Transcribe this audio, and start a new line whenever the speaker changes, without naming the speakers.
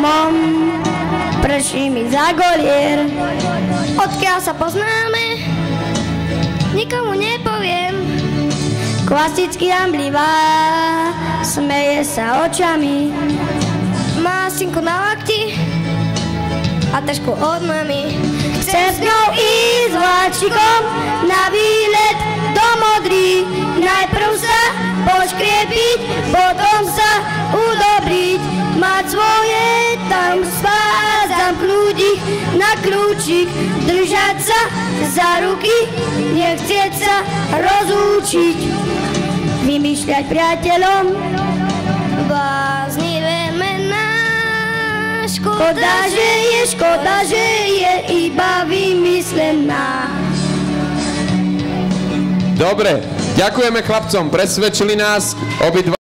domom, prší mi za golier. Odkiaľ sa poznáme, nikomu nepoviem. Klasicky hamblivá, smeje sa očami. Má synku na lakti a tašku od mami. Chcem s ňou ísť vláčikom na výlet do Modry. Najprv sa poškriepiť, potom sa udobriť. Mať svoje tajomstvá, zamknúť ich na kľúčik. Držať sa za ruky, nechcieť sa rozlúčiť. Vymýšľať priateľom bláznivé mená. Škoda, že je iba vymyslená.
Dobre, ďakujeme chlapcom, presvedčili nás obidva.